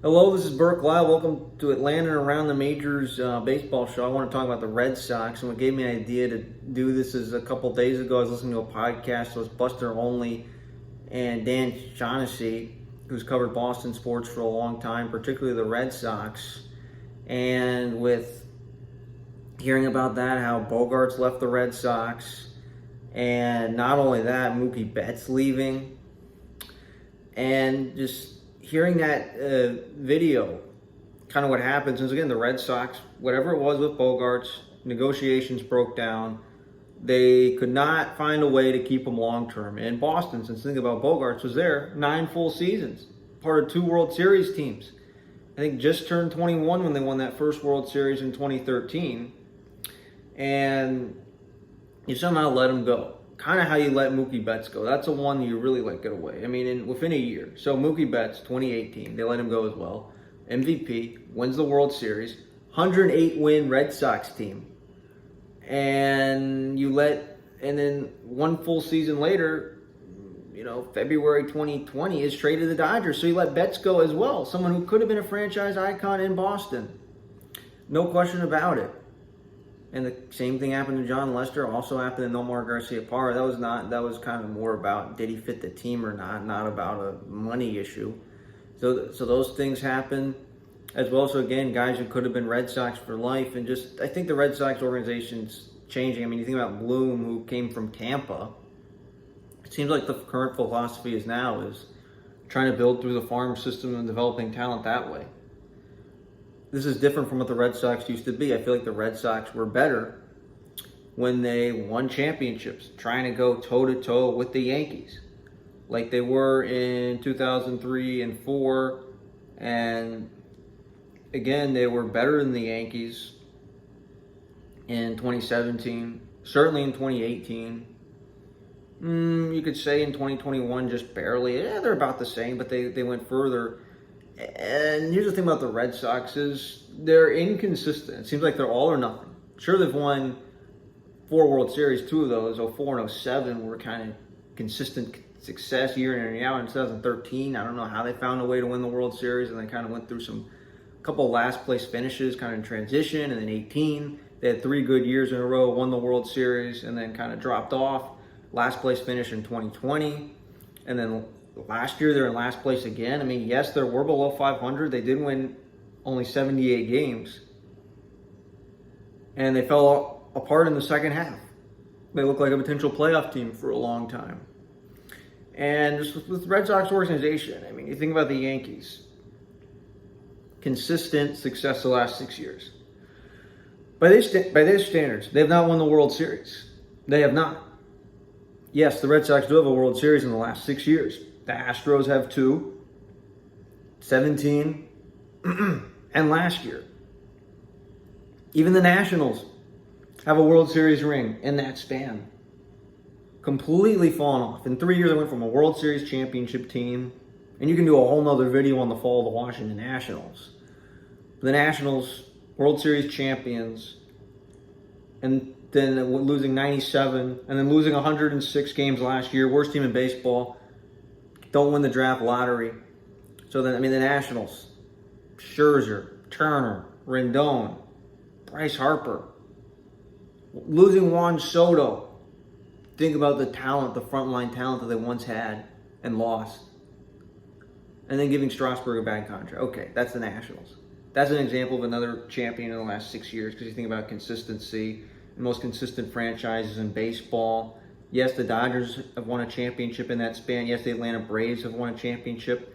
Hello, this is Burke Lyle. Welcome to Atlanta and Around the Majors baseball show. I want to talk about the Red Sox, and what gave me an idea to do this is a couple days ago I was listening to a podcast. It was Buster Olney and Dan Shaughnessy, who's covered Boston sports for a long time, particularly the Red Sox. And with hearing about that, how Bogarts left the Red Sox, and not only that, Mookie Betts leaving, and just hearing that video, kind of what happens is, again, the Red Sox, whatever it was with Bogarts, negotiations broke down. They could not find a way to keep him long-term. And Boston, since the thing about Bogarts, was there 9 full seasons, part of 2 World Series teams. I think just turned 21 when they won that first World Series in 2013. And you somehow let him go. Kind of how you let Mookie Betts go. That's the one you really let get away. I mean, within a year. So Mookie Betts, 2018, they let him go as well. MVP, wins the World Series, 108-win Red Sox team. And then 1 full season later, February 2020, is traded to the Dodgers. So you let Betts go as well. Someone who could have been a franchise icon in Boston. No question about it. And the same thing happened to John Lester, also happened to Nomar Garciaparra. That was kind of more about, did he fit the team or not about a money issue. So those things happen as well. So again, guys who could have been Red Sox for life, and just, I think the Red Sox organization's changing. I mean, you think about Bloom, who came from Tampa. It seems like the current philosophy is trying to build through the farm system and developing talent that way. This is different from what the Red Sox used to be. I feel like the Red Sox were better when they won championships, trying to go toe-to-toe with the Yankees, like they were in 2003 and 4. And again, they were better than the Yankees in 2017, certainly in 2018. You could say in 2021, just barely. Yeah, they're about the same, but they went further. And here's the thing about the Red Sox is they're inconsistent. It seems like they're all or nothing. Sure, they've won 4 World Series. 2 of those, 04 and 07, were kind of consistent success year in and year out. In 2013, I don't know how they found a way to win the World Series, and they kind of went through a couple last place finishes kind of in transition. And then 18, they had 3 good years in a row, won the World Series, and then kind of dropped off. Last place finish in 2020, and then last year, they're in last place again. I mean, yes, they were below 500. They did win only 78 games. And they fell apart in the second half. They look like a potential playoff team for a long time. And just with the Red Sox organization, I mean, you think about the Yankees. Consistent success the last 6 years. By their standards, they have not won the World Series. They have not. Yes, the Red Sox do have a World Series in the last 6 years. The Astros have 2, 17, and last year. Even the Nationals have a World Series ring in that span. Completely fallen off. In 3 years, I went from a World Series championship team, and you can do a whole nother video on the fall of the Washington Nationals. The Nationals, World Series champions, and then losing 97, and then losing 106 games last year, worst team in baseball. Don't win the draft lottery. So then, the Nationals, Scherzer, Turner, Rendon, Bryce Harper, losing Juan Soto. Think about the talent, the frontline talent that they once had and lost. And then giving Strasburg a bad contract. Okay, that's the Nationals. That's an example of another champion in the last 6 years, because you think about consistency, the most consistent franchises in baseball. Yes, the Dodgers have won a championship in that span. Yes, the Atlanta Braves have won a championship.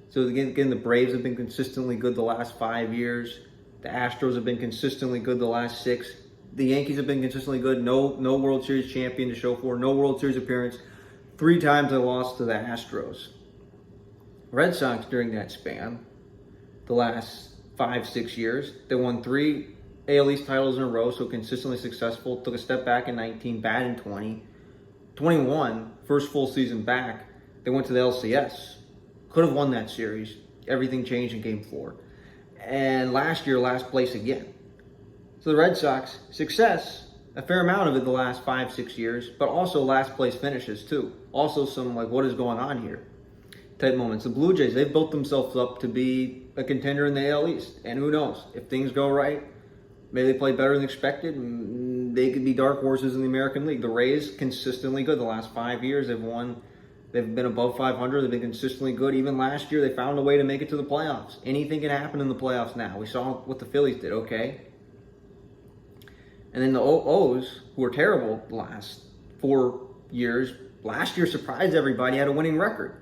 So again, the Braves have been consistently good the last 5 years. The Astros have been consistently good the last 6. The Yankees have been consistently good. No World Series champion to show for. No World Series appearance. 3 times they lost to the Astros. Red Sox during that span, the last 5-6 years, they won 3 AL East titles in a row, so consistently successful. Took a step back in 19, bad in 20. 21, first full season back, they went to the LCS. Could have won that series. Everything changed in Game 4. And last year, last place again. So the Red Sox, success, a fair amount of it the last 5-6 years, but also last place finishes too. Also some what is going on here? type moments. The Blue Jays, they've built themselves up to be a contender in the AL East. And who knows? If things go right, maybe they play better than expected, and they could be dark horses in the American League. The Rays, consistently good. The last 5 years, they've won. They've been above 500. They've been consistently good. Even last year, they found a way to make it to the playoffs. Anything can happen in the playoffs now. We saw what the Phillies did, okay? And then the O's, who were terrible the last 4 years, last year surprised everybody, had a winning record.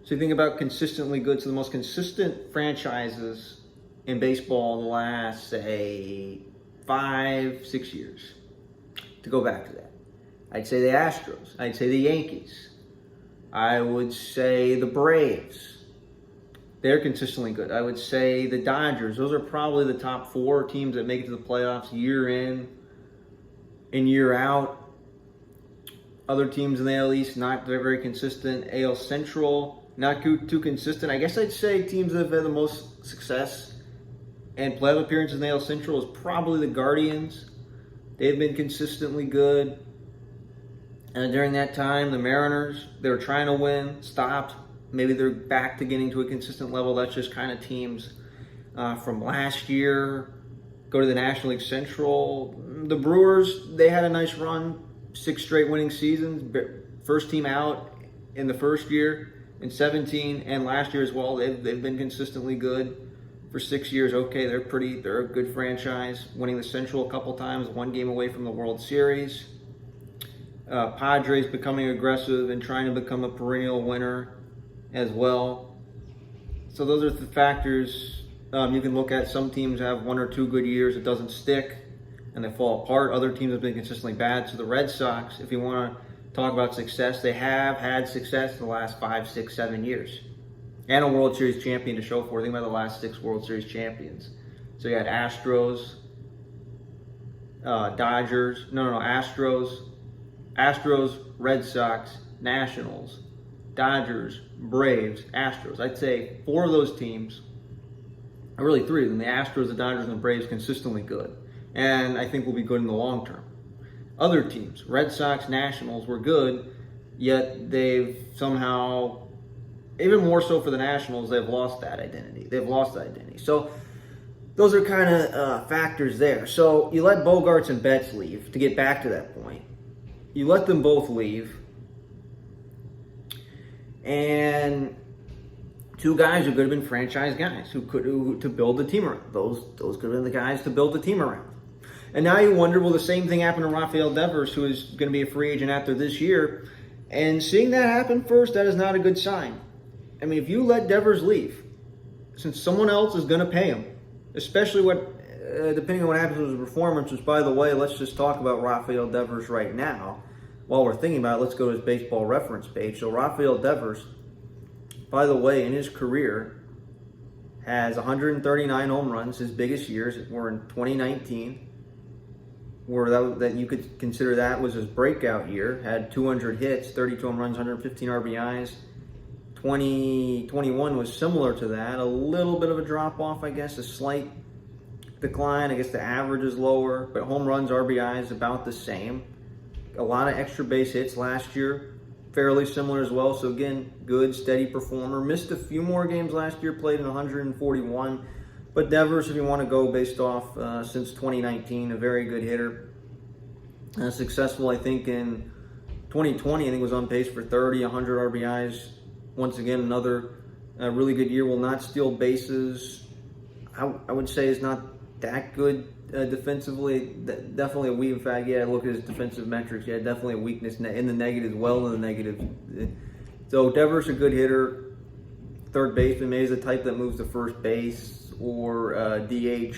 So you think about consistently good. So the most consistent franchises in baseball in the last, say, 5-6 years. To go back to that, I'd say the Astros. I'd say the Yankees. I would say the Braves. They're consistently good. I would say the Dodgers. Those are probably the top 4 teams that make it to the playoffs year in and year out. Other teams in the AL East, not very consistent. AL Central, not too consistent. I guess I'd say teams that have had the most success and playoff appearances in the AL Central is probably the Guardians. They've been consistently good. And during that time, the Mariners, they were trying to win, stopped. Maybe they're back to getting to a consistent level. That's just kind of teams from last year. Go to the National League Central. The Brewers, they had a nice run, 6 straight winning seasons. First team out in the first year in 17, and last year as well. They've been consistently good for 6 years. Okay, they're a good franchise, winning the Central a couple times, 1 game away from the World Series. Padres becoming aggressive and trying to become a perennial winner as well. So those are the factors you can look at. Some teams have 1 or 2 good years, it doesn't stick, and they fall apart. Other teams have been consistently bad. So the Red Sox, if you want to talk about success, they have had success in the last 5, 6, 7 years. And a World Series champion to show for it. Think about the last 6 World Series champions. So you had Astros, Astros, Red Sox, Nationals, Dodgers, Braves, Astros. I'd say 4 of those teams, or really 3 of them, the Astros, the Dodgers, and the Braves, consistently good. And I think will be good in the long term. Other teams, Red Sox, Nationals, were good, yet they've somehow, even more so for the Nationals, they've lost that identity. So those are kind of factors there. So you let Bogarts and Betts leave, to get back to that point. You let them both leave, and 2 guys who could have been franchise guys to build the team around. Those could have been the guys to build the team around. And now you wonder, will the same thing happen to Rafael Devers, who is going to be a free agent after this year? And seeing that happen first, that is not a good sign. I mean, if you let Devers leave, since someone else is going to pay him, especially depending on what happens with his performance, which, by the way, let's just talk about Rafael Devers right now. While we're thinking about it, let's go to his baseball reference page. So Rafael Devers, by the way, in his career, has 139 home runs. His biggest years were in 2019, where that you could consider that was his breakout year. Had 200 hits, 32 home runs, 115 RBIs. 2021 was similar to that. A little bit of a drop-off, I guess, a slight decline. I guess the average is lower, but home runs, RBIs, about the same. A lot of extra base hits last year, fairly similar as well. So again, good, steady performer. Missed a few more games last year, played in 141. But Devers, if you want to go based off since 2019, a very good hitter. Successful, I think, in 2020. I think was on pace for 30, 100 RBIs. Once again, another really good year. Will not steal bases. I would say is not that good defensively. Definitely a weak. In fact, yeah, look at his defensive metrics. Yeah, definitely a weakness in the negatives, well in the negatives. So Devers, a good hitter. Third baseman, maybe he's the type that moves to first base or DH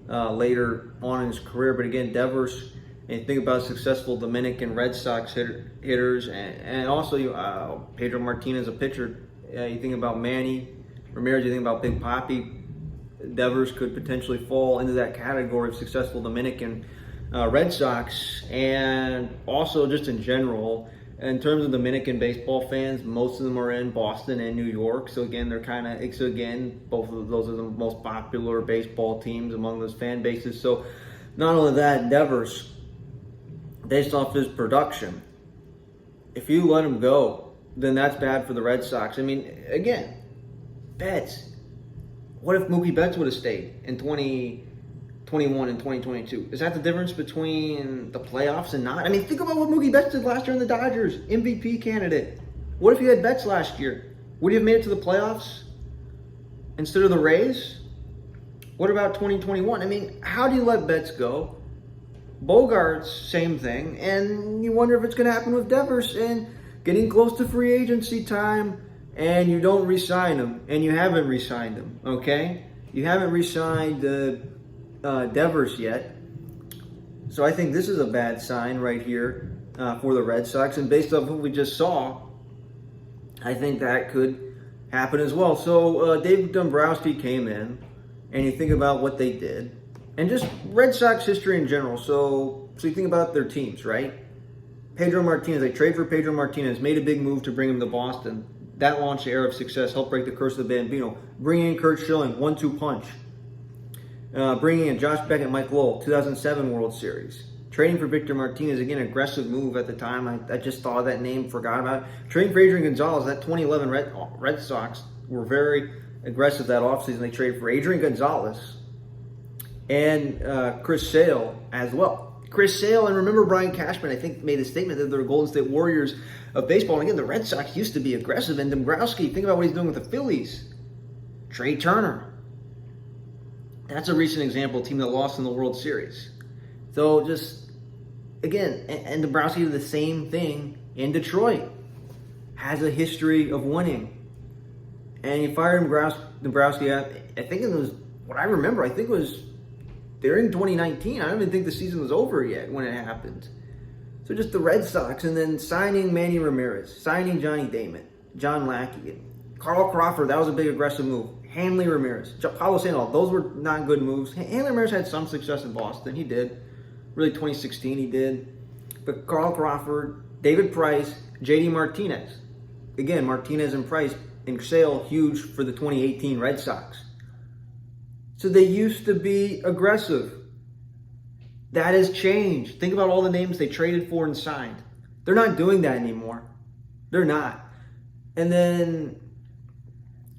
later on in his career. But again, Devers, and you think about successful Dominican Red Sox hitters, and also Pedro Martinez, a pitcher. You think about Manny Ramirez, you think about Big Papi. Devers could potentially fall into that category of successful Dominican Red Sox. And also just in general, in terms of Dominican baseball fans, most of them are in Boston and New York. So again, both of those are the most popular baseball teams among those fan bases. So not only that, Devers, based off his production, if you let him go then that's bad for the Red Sox. I mean, again, Betts. What if Mookie Betts would have stayed in 2021 and 2022? Is that the difference between the playoffs and not? I mean, think about what Mookie Betts did last year in the Dodgers. MVP candidate. What if you had Betts last year? Would he have made it to the playoffs instead of the Rays? What about 2021? I mean, how do you let Betts go? Bogarts, same thing. And you wonder if it's going to happen with Devers and getting close to free agency time and you don't re-sign him. And you haven't re-signed him, okay? You haven't re-signed Devers yet. So I think this is a bad sign right here for the Red Sox. And based off what we just saw, I think that could happen as well. So Dave Dombrowski came in, and you think about what they did. And just Red Sox history in general. So you think about their teams, right? Pedro Martinez, they trade for Pedro Martinez, made a big move to bring him to Boston. That launched the era of success, helped break the curse of the Bambino. Bringing in Kurt Schilling, 1-2 punch. Bringing in Josh Beckett, Mike Lowell, 2007 World Series. Trading for Victor Martinez, again, aggressive move at the time. I just thought of that name, forgot about it. Trading for Adrian Gonzalez, that 2011 Red Sox were very aggressive that offseason. They traded for Adrian Gonzalez and Chris Sale as well. Chris Sale, and remember Brian Cashman, I think, made a statement that they're Golden State Warriors of baseball. And again, the Red Sox used to be aggressive. And Dombrowski, think about what he's doing with the Phillies. Trey Turner. That's a recent example, a team that lost in the World Series. So just, again, and Dombrowski did the same thing in Detroit. Has a history of winning. And you fired Dombrowski, I think it was, what I remember, I think it was during 2019. I don't even think the season was over yet when it happened. So just the Red Sox, and then signing Manny Ramirez, signing Johnny Damon, John Lackey, Carl Crawford, that was a big aggressive move. Hanley Ramirez, Pablo Sandoval, those were not good moves. Hanley Ramirez had some success in Boston. He did. Really, 2016 he did. But Carl Crawford, David Price, J.D. Martinez. Again, Martinez and Price and Sale, huge for the 2018 Red Sox. So they used to be aggressive. That has changed. Think about all the names they traded for and signed. They're not doing that anymore. They're not. And then,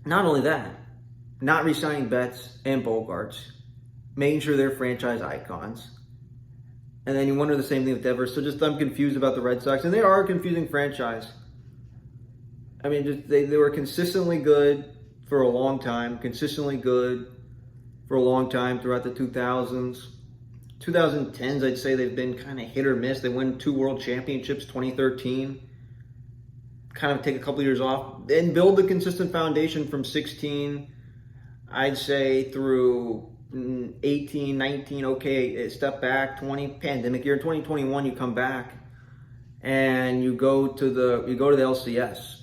not only that, not re-signing Betts and Bogarts, making sure they're franchise icons. And then you wonder the same thing with Devers. So just I'm confused about the Red Sox. And they are a confusing franchise. I mean, just they were consistently good for a long time. Consistently good for a long time throughout the 2000s. 2010s, I'd say they've been kind of hit or miss. They won 2 world championships, 2013. Kind of take a couple years off. And build a consistent foundation from 16, I'd say, through 18, 19, okay, step back, 20, pandemic year, 2021, you come back and you go to the LCS.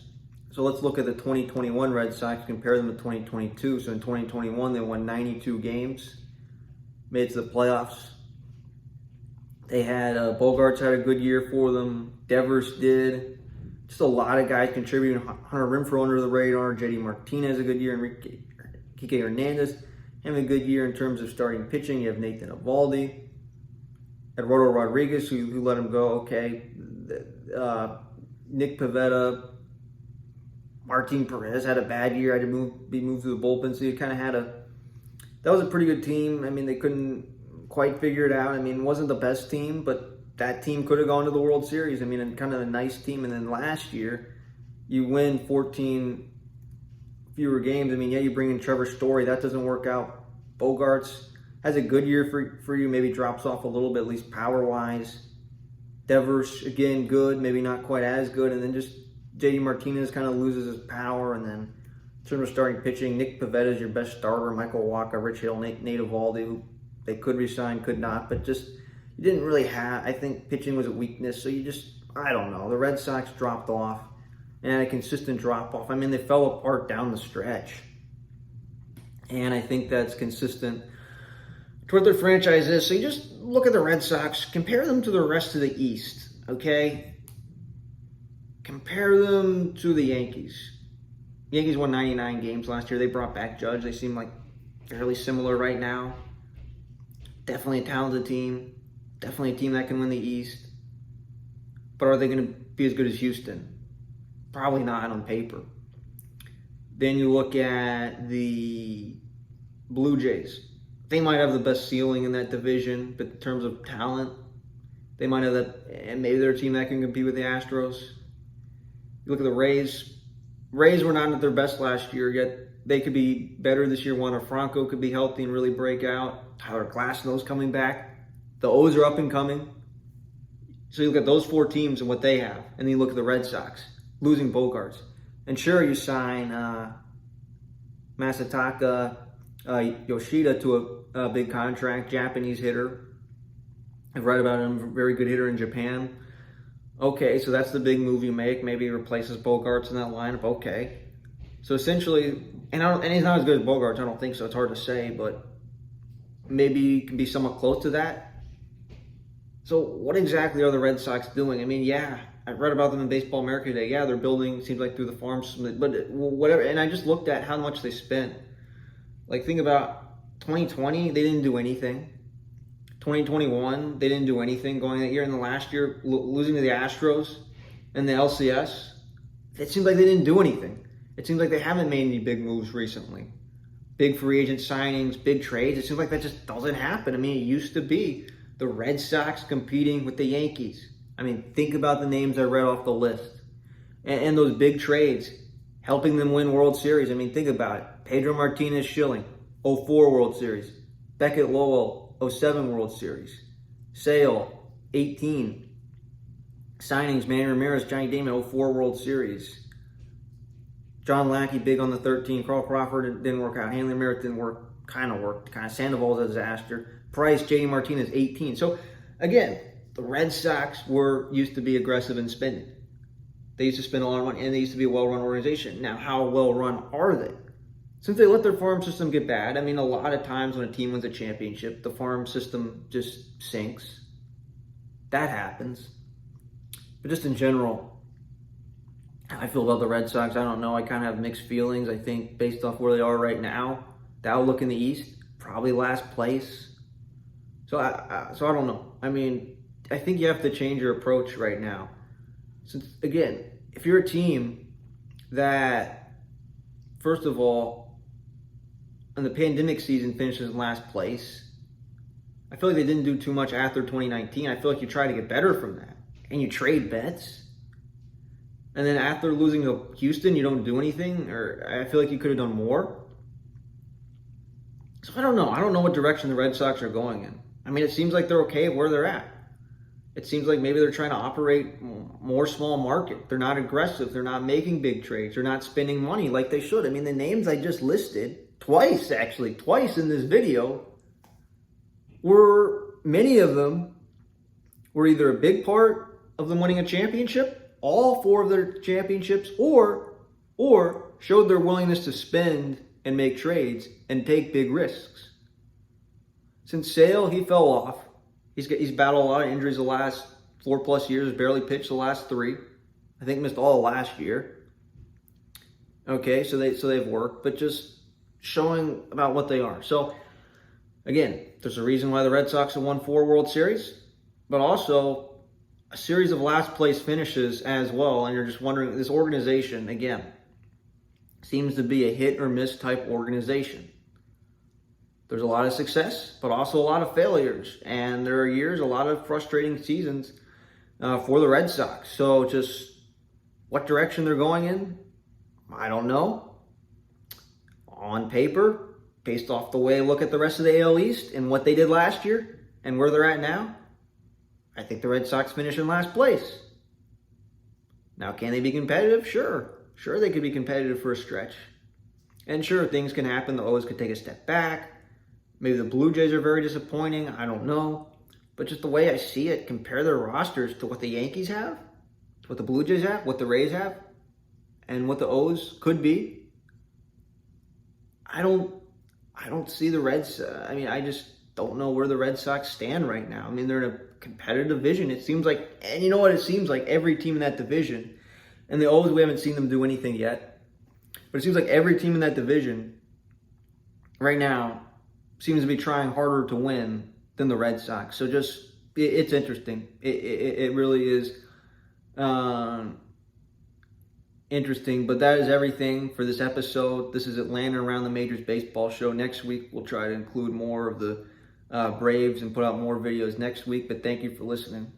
So let's look at the 2021 Red Sox, compare them to 2022. So in 2021, they won 92 games, made it to the playoffs. They had, Bogarts had a good year for them. Devers did. Just a lot of guys contributing. Hunter Renfroe under the radar. J.D. Martinez a good year. Enrique Hernandez having a good year in terms of starting pitching. You have Nathan Eovaldi. Eduardo Rodriguez, who let him go. Okay. Nick Pivetta. Martin Perez had a bad year. Had to be moved to the bullpen. So you kind of had that was a pretty good team. I mean, they couldn't quite figure it out. I mean, it wasn't the best team, but that team could have gone to the World Series. I mean, and kind of a nice team. And then last year, you win 14 fewer games. I mean, yeah, you bring in Trevor Story. That doesn't work out. Bogarts has a good year for you. Maybe drops off a little bit, at least power-wise. Devers, again, good. Maybe not quite as good. And then just J.D. Martinez kind of loses his power. And then in terms of starting pitching, Nick Pivetta is your best starter. Michael Wacha, Rich Hill, Nate Eovaldi, who they could resign, could not. But just, you didn't really have, I think pitching was a weakness. So you just, I don't know. The Red Sox dropped off and had a consistent drop-off. I mean, they fell apart down the stretch. And I think that's consistent to what their franchise is. So you just look at the Red Sox, compare them to the rest of the East, okay? Compare them to the Yankees. Yankees won 99 games last year. They brought back Judge. They seem like fairly similar right now. Definitely a talented team. Definitely a team that can win the East. But are they going to be as good as Houston? Probably not on paper. Then you look at the Blue Jays. They might have the best ceiling in that division, but in terms of talent, they might have that, and maybe they're a team that can compete with the Astros. You look at the Rays. Rays were not at their best last year, yet they could be better this year. Juan Franco could be healthy and really break out. Tyler Glasnow's coming back. The O's are up and coming. So you look at those 4 teams and what they have, and then you look at the Red Sox, losing Bogarts. And sure, you sign Masataka Yoshida to a big contract, Japanese hitter. I've read about him, very good hitter in Japan. Okay, so that's the big move you make. Maybe he replaces Bogarts in that lineup. Okay. So essentially, and he's not as good as Bogarts, I don't think so. It's hard to say, but maybe he can be somewhat close to that. So what exactly are the Red Sox doing? I mean, yeah, I read about them in Baseball America today. Yeah, they're building, seems like through the farm system, but whatever. And I just looked at how much they spent. Like, think about 2020, they didn't do anything. 2021, they didn't do anything going that year. And the last year, losing to the Astros and the LCS, it seems like they didn't do anything. It seems like they haven't made any big moves recently. Big free agent signings, big trades. It seems like that just doesn't happen. I mean, it used to be the Red Sox competing with the Yankees. I mean, think about the names I read off the list. And those big trades, helping them win World Series. I mean, think about it. Pedro Martinez Schilling, 04 World Series. Beckett Lowell, 07 World Series. Sale, 18. Signings, Manny Ramirez, Johnny Damon, 04 World Series. John Lackey, big on the 13. Carl Crawford didn't work out. Hanley Merritt didn't work. Kind of worked. Sandoval's a disaster. Price, J.D. Martinez, 18. So, again, the Red Sox used to be aggressive in spending. They used to spend a lot of money, and they used to be a well-run organization. Now, how well-run are they? Since they let their farm system get bad, I mean, a lot of times when a team wins a championship, the farm system just sinks. That happens. But just in general, how I feel about the Red Sox, I don't know. I kind of have mixed feelings. I think based off where they are right now, the outlook in the East, probably last place. So I don't know. I mean, I think you have to change your approach right now. Since, again, if you're a team that, first of all, in the pandemic season finishes in last place, I feel like they didn't do too much after 2019. I feel like you try to get better from that. And you trade Betts. And then after losing to Houston, you don't do anything. Or I feel like you could have done more. So I don't know. I don't know what direction the Red Sox are going in. I mean, it seems like they're okay where they're at. It seems like maybe they're trying to operate more small market. They're not aggressive. They're not making big trades. They're not spending money like they should. I mean, the names I just listed, twice in this video, many of them were either a big part of them winning a championship, all 4 of their championships, or showed their willingness to spend and make trades and take big risks. Since Sale, he fell off. He's battled a lot of injuries the last 4+ years, barely pitched the last 3. I think missed all last year. Okay, so they've worked, but just showing about what they are. So, again, there's a reason why the Red Sox have won 4 World Series, but also a series of last place finishes as well. And you're just wondering, this organization, again, seems to be a hit or miss type organization. There's a lot of success, but also a lot of failures. And there are years, a lot of frustrating seasons for the Red Sox. So just what direction they're going in, I don't know. On paper, based off the way I look at the rest of the AL East and what they did last year and where they're at now, I think the Red Sox finish in last place. Now, can they be competitive? Sure. Sure, they could be competitive for a stretch. And sure, things can happen. The O's could take a step back. Maybe the Blue Jays are very disappointing. I don't know. But just the way I see it, compare their rosters to what the Yankees have, to what the Blue Jays have, what the Rays have, and what the O's could be. I don't see the Reds. I just don't know where the Red Sox stand right now. I mean, they're in a competitive division. It seems like, and you know what? It seems like every team in that division, and the O's, we haven't seen them do anything yet. But it seems like every team in that division right now seems to be trying harder to win than the Red Sox. So just, it's interesting. It really is. interesting. But that is everything for this episode. This is Atlanta Around the Majors Baseball Show. Next week, we'll try to include more of the Braves and put out more videos next week. But thank you for listening.